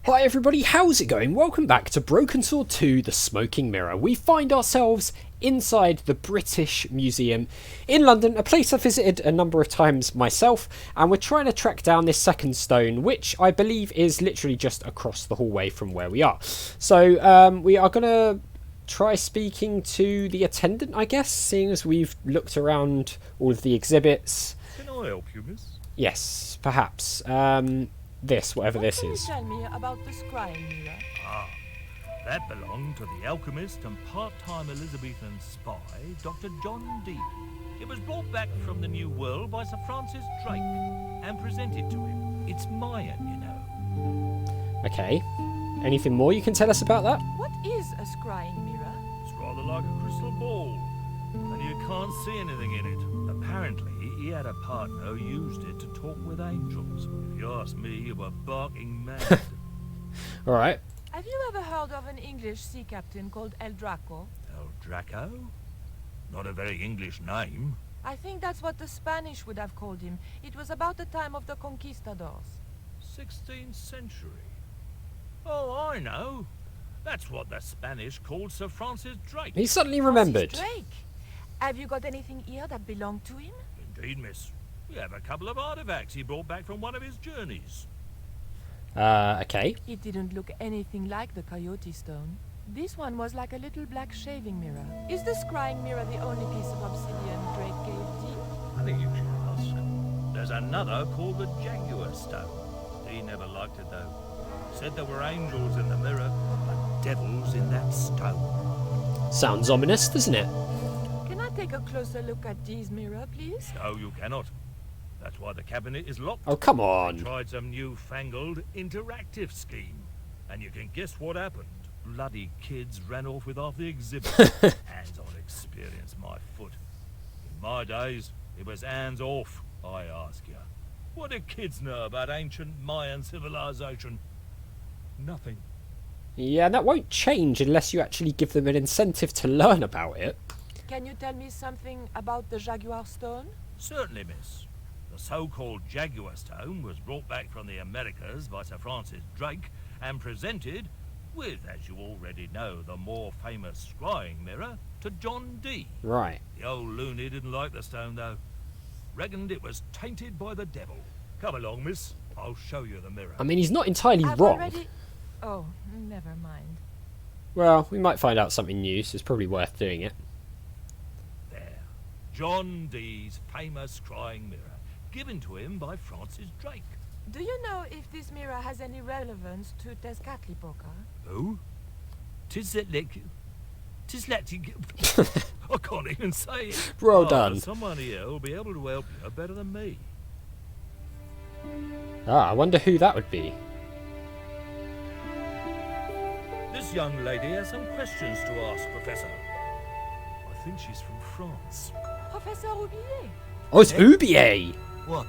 Hi everybody, how's it going? Welcome back to Broken Sword 2, The Smoking Mirror. We find ourselves inside the British Museum in London, a place I've visited a number of times myself, and we're trying to track down this second stone, which I believe is literally just across the hallway from where we are. So we are going to try speaking to the attendant, I guess, seeing as we've looked around all of the exhibits. Can I help you, miss? Yes, perhaps. Whatever this is. Tell me about the scrying mirror. That belonged to the alchemist and part-time Elizabethan spy, Dr. John Dee. It was brought back from the New World by Sir Francis Drake and presented to him. It's Mayan, you know. Okay. Anything more you can tell us about that? What is a scrying mirror? It's rather like a crystal ball, and you can't see anything in it. Apparently, he had a partner who used it to talk with angels. If you ask me, you were barking mad. Alright. Have you ever heard of an English sea captain called El Draco? El Draco? Not a very English name. I think that's what the Spanish would have called him. It was about the time of the conquistadors. 16th century. Oh, I know. That's what the Spanish called Sir Francis Drake. He suddenly remembered. Francis Drake? Have you got anything here that belonged to him? Indeed, miss. We have a couple of artifacts he brought back from one of his journeys. Okay. It didn't look anything like the Coyote Stone. This one was like a little black shaving mirror. Is the scrying mirror the only piece of obsidian Drake gave Dee? I think you should ask. There's another called the Jaguar Stone. He never liked it, though. Said there were angels in the mirror, but devils in that stone. Sounds ominous, doesn't it? Can I take a closer look at Dee's mirror, please? No, you cannot. That's why the cabinet is locked. Oh, come They on. tried some newfangled interactive scheme. And you can guess what happened. Bloody kids ran off with half the exhibit. Hands-on experience, my foot. In my days, it was hands off, I ask you. What do kids know about ancient Mayan civilization? Nothing. Yeah, that won't change unless you actually give them an incentive to learn about it. Can you tell me something about the Jaguar Stone? Certainly, miss. The so-called Jaguar Stone was brought back from the Americas by Sir Francis Drake and presented, with, as you already know, the more famous scrying mirror, to John Dee. Right. The old loony didn't like the stone, though. Reckoned it was tainted by the devil. Come along, miss. I'll show you the mirror. I mean, he's not entirely I've wrong. already... Oh, never mind. Well, we might find out something new, so it's probably worth doing it. There. John Dee's famous scrying mirror, given to him by Francis Drake. Do you know if this mirror has any relevance to Tezcatlipoca? Who? Tizletlik. I can't even say it. Well done. Someone here will be able to help you better than me. I wonder who that would be. This young lady has some questions to ask, Professor. I think she's from France. Professor Oubier? Oh, it's Oubier! What?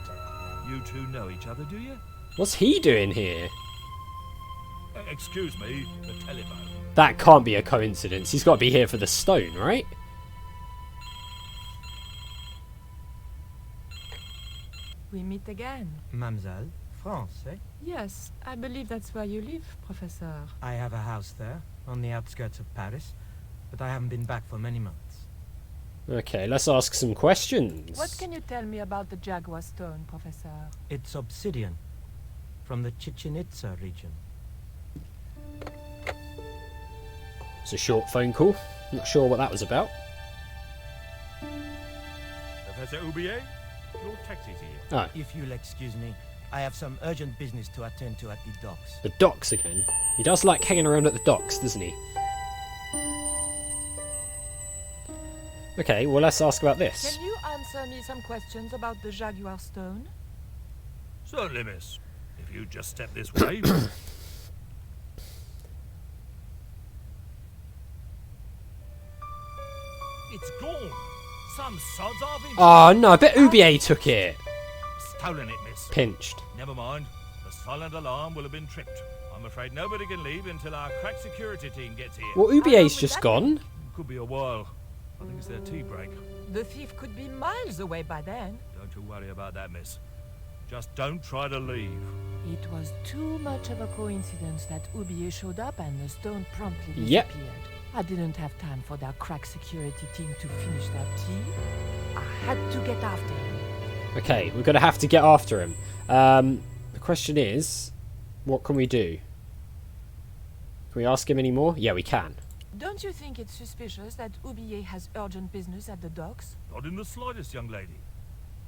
You two know each other, do you? What's he doing here? Excuse me, the telephone. That can't be a coincidence. He's got to be here for the stone, right? We meet again. Mademoiselle, France, eh? Yes, I believe that's where you live, Professor. I have a house there, on the outskirts of Paris, but I haven't been back for many months. Okay, let's ask some questions. What can you tell me about the Jaguar Stone, Professor? It's obsidian, from the Chichen Itza region. It's a short phone call. Not sure what that was about. Professor Oubier, your taxi's here. Oh, If you'll excuse me, I have some urgent business to attend to at the docks. the docks again. He does like hanging around at the docks, doesn't he? Okay, well, let's ask about this. Can you answer me some questions about the Jaguar Stone? Certainly, miss. If you just step this way. It's gone. Some sods have been Oh, no, I bet Oubier took it. stolen it, miss. Pinched. Never mind. The silent alarm will have been tripped. I'm afraid nobody can leave until our crack security team gets here. Well, How long Oubier's would just that gone. Could be a while. I think it's their tea break. The thief could be miles away by then. Don't you worry about that, miss. Just don't try to leave. It was too much of a coincidence that Oubier showed up and the stone promptly Yep. disappeared. I didn't have time for their crack security team to finish their tea. I had to get after him. Okay, we're going to have to get after him. The question is, what can we do? Can we ask him any more? Yeah, we can. Don't you think it's suspicious that Oubier has urgent business at the docks? Not in the slightest, young lady.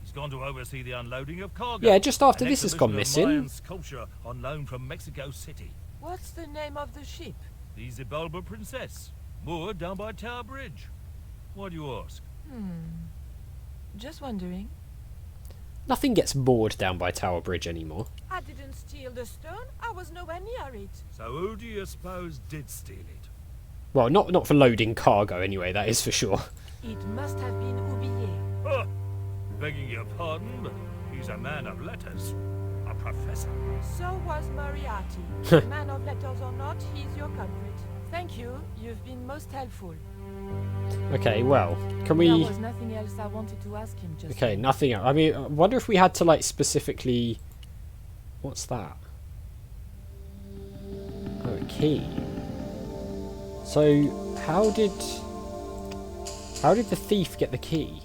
He's gone to oversee the unloading of cargo. Yeah, just after An this has gone exhibition of missing. Mayan sculpture on loan from Mexico City. What's the name of the ship? The Xibalba Princess, moored down by Tower Bridge. Why do you ask? Just wondering. Nothing gets moored down by Tower Bridge anymore. I didn't steal the stone. I was nowhere near it. So who do you suppose did steal it? Well, not for loading cargo anyway, that is for sure. It must have been Oubier. Huh. Begging your pardon, but he's a man of letters. A professor. So was Moriarty. Man of letters or not, he's your culprit. Thank you. You've been most helpful. Okay, well, can There we... was nothing else I wanted to ask him just Okay, now. nothing else. I mean, I wonder if we had to, like, specifically... What's that? Oh, a key. So, how did the thief get the key?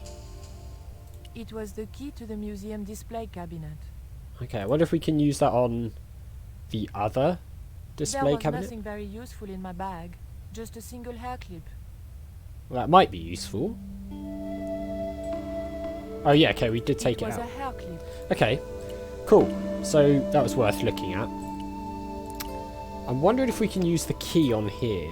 It was the key to the museum display cabinet. Okay, I wonder if we can use that on the other display There was cabinet? nothing very useful in my bag. Just a single hair clip. Well, that might be useful. Oh yeah, okay, we did take it was out. a hair clip. Okay, cool. So that was worth looking at. I'm wondering if we can use the key on here.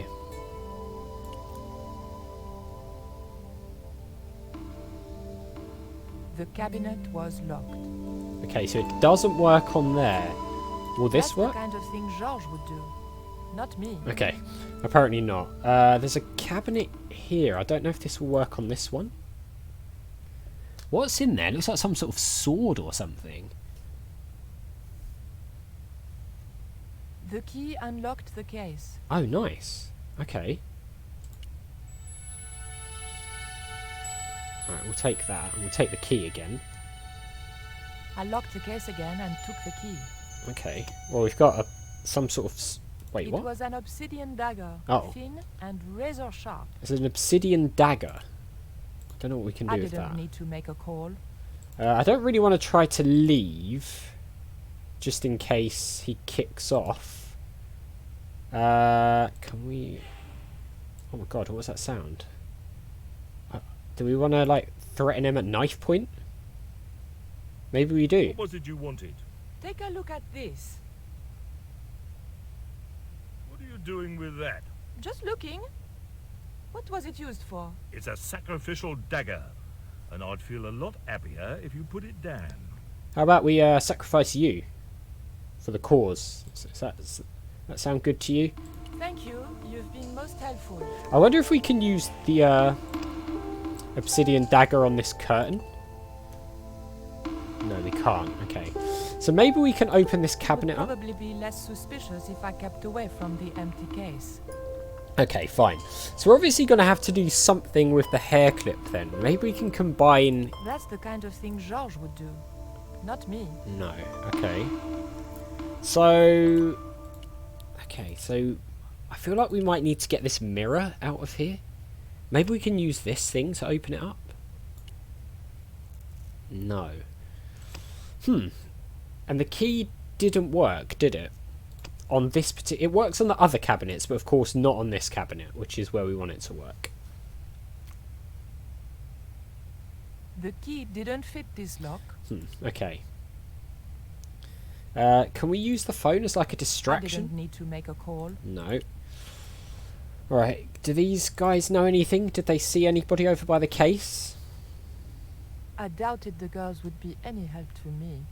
The cabinet was locked. Okay, so it doesn't work on there. Will this That's work? the kind of thing Georges would do. Not me. Okay, apparently not. There's a cabinet here. I don't know if this will work on this one. What's in there? It looks like some sort of sword or something. The key unlocked the case. Oh, nice. Okay. Alright, we'll take that. And we'll take the key again. I locked the case again and took the key. Okay. Well, we've got some sort of... Wait, It what? was an obsidian dagger. Oh. Thin and razor sharp. It's an obsidian dagger. I don't know what we can do I with didn't that. need to make a call. I don't really want to try to leave, just in case he kicks off. Can we... Oh my god, what was that sound? Do we want to, like, threaten him at knife point? Maybe we do. What was it you wanted? Take a look at this. What are you doing with that? Just looking. What was it used for? It's a sacrificial dagger, and I'd feel a lot happier if you put it down. How about we sacrifice you for the cause? Does that sound good to you? Thank you. You've been most helpful. I wonder if we can use the obsidian dagger on this curtain. No, we can't. Okay. So maybe we can open this cabinet Would up. probably be less suspicious if I kept away from the empty case. Okay, fine. So we're obviously going to have to do something with the hair clip then. Maybe we can combine... That's the kind of thing Georges would do. Not me. No. Okay. So... Okay, so... I feel like we might need to get this mirror out of here. Maybe we can use this thing to open it up. No. And the key didn't work, did it? On this particular... It works on the other cabinets, but of course not on this cabinet, which is where we want it to work. The key didn't fit this lock. Okay. Can we use the phone as like a I distraction? didn't need to make a call. No. Alright, do these guys know anything? Did they see anybody over by the case? I doubted the girls would be any help to me.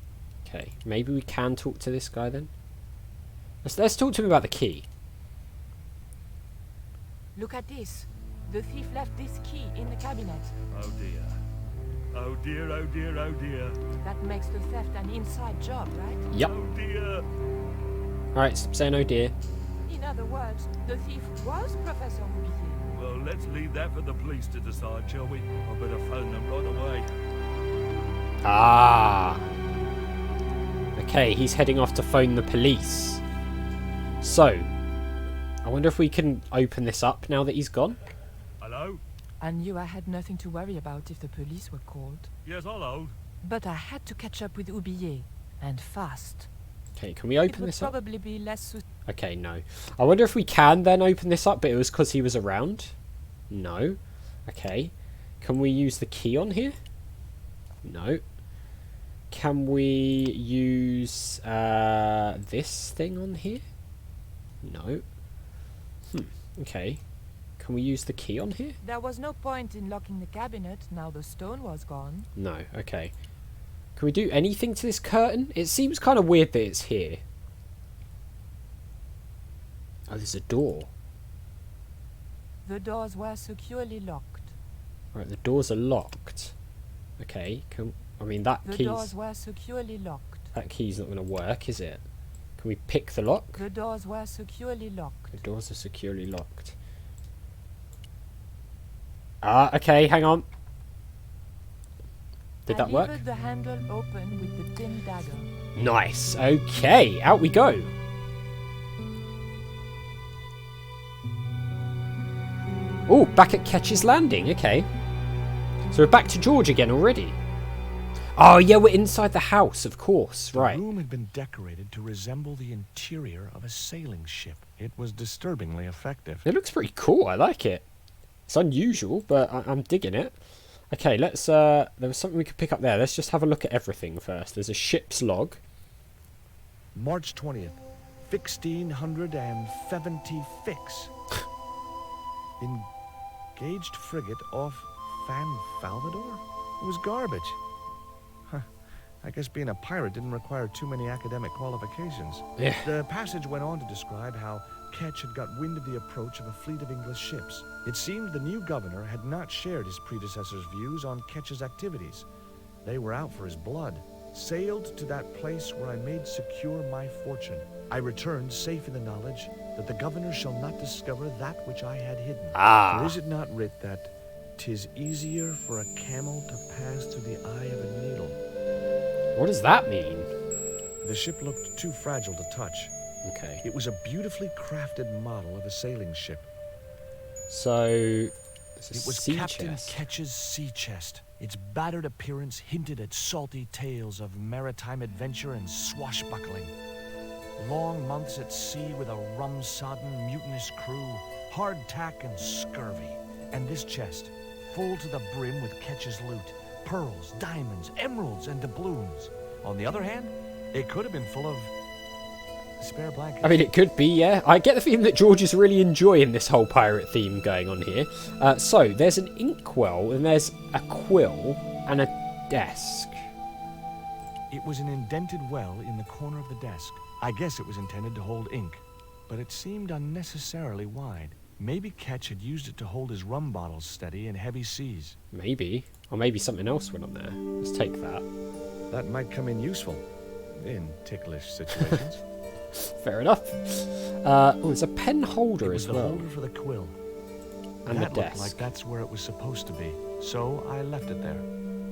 Okay, maybe we can talk to this guy then. Let's talk to him about the key. Look at this. The thief left this key in the cabinet. Oh dear. Oh dear, oh dear, oh dear. That makes the theft an inside job, right? Yep. Oh dear. Alright, stop saying oh dear. In other words, the thief was Professor Oubier. Well, let's leave that for the police to decide, shall we? I better phone them right away. Ah. Okay, he's heading off to phone the police. So, I wonder if we can open this up now that he's gone. Hello? I knew I had nothing to worry about if the police were called. Yes, hello. But I had to catch up with Oubier, and fast. Okay, can we open this It would up? probably be less... Okay, no. I wonder if we can then open this up, but it was because he was around. No. Okay. Can we use the key on here? No. Can we use this thing on here? No. Okay. Can we use the key on here? There was no point in locking the cabinet now the stone was gone. No. Okay. Can we do anything to this curtain? It seems kind of weird that it's here. Oh, there's a door. The doors were securely locked. Right, the doors are locked. Okay. I mean, that The key's... doors were securely locked. That key's not going to work, is it? Can we pick the lock? The doors were securely locked. The doors are securely locked. Ah, okay, hang on. Did that work? I levered the handle open with the thin dagger. Nice. Okay, out we go. Oh, back at Ketch's Landing. Okay. So we're back to George again already. Oh, yeah, we're inside the house, of course. Right. The room had been decorated to resemble the interior of a sailing ship. It was disturbingly effective. It looks pretty cool. I like it. It's unusual, but I'm digging it. Okay, let's... there was something we could pick up there. Let's just have a look at everything first. There's a ship's log. March 20th, 1670 fix. Engaged frigate off Fan Salvador? It was garbage. Huh. I guess being a pirate didn't require too many academic qualifications. Yeah. The passage went on to describe how Ketch had got wind of the approach of a fleet of English ships. It seemed the new governor had not shared his predecessor's views on Ketch's activities. They were out for his blood. Sailed to that place where I made secure my fortune. I returned safe in the knowledge that the governor shall not discover that which I had hidden. Ah. For is it not writ that 'tis easier for a camel to pass through the eye of a needle? What does that mean? The ship looked too fragile to touch. Okay. It was a beautifully crafted model of a sailing ship. So... It's a It was sea Captain chest. Ketch's sea chest. Its battered appearance hinted at salty tales of maritime adventure and swashbuckling. Long months at sea with a rum-sodden, mutinous crew, hardtack and scurvy. And this chest, full to the brim with Ketch's loot, pearls, diamonds, emeralds, and doubloons. On the other hand, it could have been full of spare blankets. I mean, it could be, yeah. I get the feeling that George is really enjoying this whole pirate theme going on here. So, there's an inkwell, and there's a quill, and a desk. It was an indented well in the corner of the desk. I guess it was intended to hold ink, but it seemed unnecessarily wide. Maybe Ketch had used it to hold his rum bottles steady in heavy seas. Maybe. Or maybe something else went on there. Let's take that. That might come in useful in ticklish situations. Fair enough. Oh, there's a pen It holder was as the well. holder for the quill. And That the looked desk. like that's where it was supposed to be, so I left it there.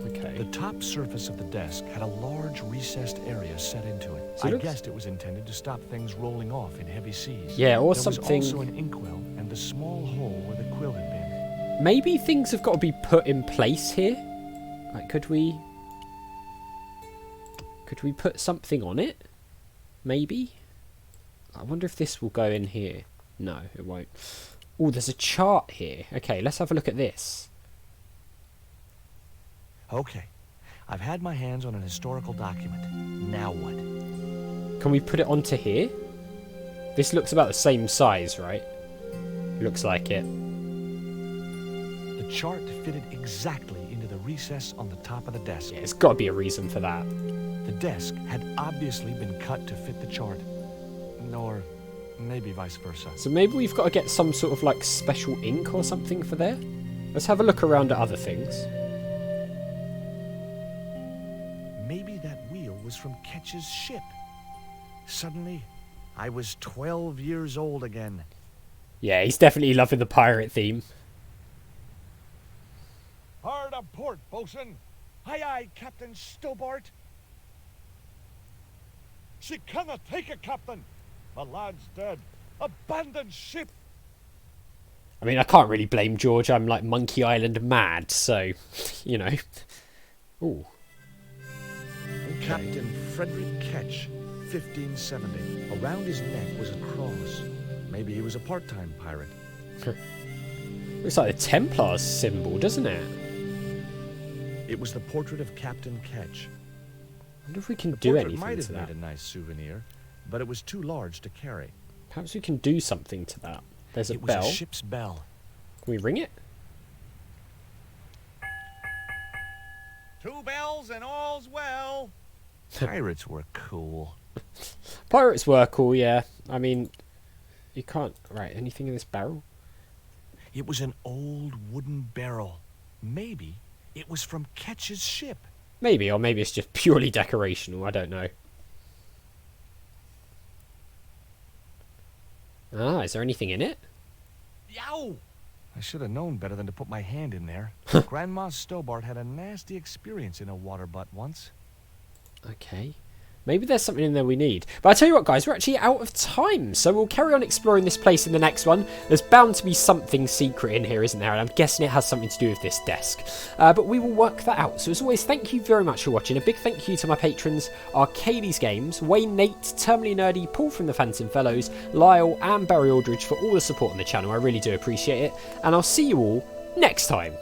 Okay. The top surface of the desk had a large recessed area set into it. So it I looks- guessed it was intended to stop things rolling off in heavy seas. Yeah, or there something... was also an inkwell and the small hole where the quill had been. Maybe things have got to be put in place here. Like, could we put something on it? Maybe? I wonder if this will go in here. No, it won't. Oh, there's a chart here. Okay, let's have a look at this. Okay, I've had my hands on an historical document. Now what? Can we put it onto here? This looks about the same size, right? Looks like it. The chart fitted exactly into the recess on the top of the desk. Yeah, there's got to be a reason for that. The desk had obviously been cut to fit the chart. Or maybe vice versa. So maybe we've got to get some sort of like special ink or something for there. Let's have a look around at other things. Maybe that wheel was from Ketch's ship. Suddenly, I was 12 years old again. Yeah, he's definitely loving the pirate theme. Hard a port, bosun. Aye, aye, Captain Stobbart. She cannot take it, Captain. My lad's dead. Abandoned ship. I mean, I can't really blame George. I'm like Monkey Island mad, so, you know. Ooh. Okay. Captain Frederick Ketch, 1570. Around his neck was a cross. Maybe he was a part-time pirate. Looks like the Templar's symbol, doesn't it? It was the portrait of Captain Ketch. I wonder if we can The do portrait anything might have to made that. a nice souvenir, but it was too large to carry. Perhaps we can do something to that. There's a It was bell. a ship's bell. Can we ring it? 2 bells and all's well. Pirates were cool. Pirates were cool, yeah. I mean, you can't... Right, anything in this barrel? It was an old wooden barrel. Maybe it was from Ketch's ship. Maybe, or maybe it's just purely decorational. I don't know. Ah, is there anything in it? Yow! I should have known better than to put my hand in there. Grandma Stobbart had a nasty experience in a water butt once. Okay. Maybe there's something in there we need. But I tell you what, guys, we're actually out of time. So we'll carry on exploring this place in the next one. There's bound to be something secret in here, isn't there? And I'm guessing it has something to do with this desk. But we will work that out. So as always, thank you very much for watching. A big thank you to my patrons, Arcades Games, Wayne Nate, Terminally Nerdy, Paul from the Phantom Fellows, Lyle and Barry Aldridge for all the support on the channel. I really do appreciate it. And I'll see you all next time.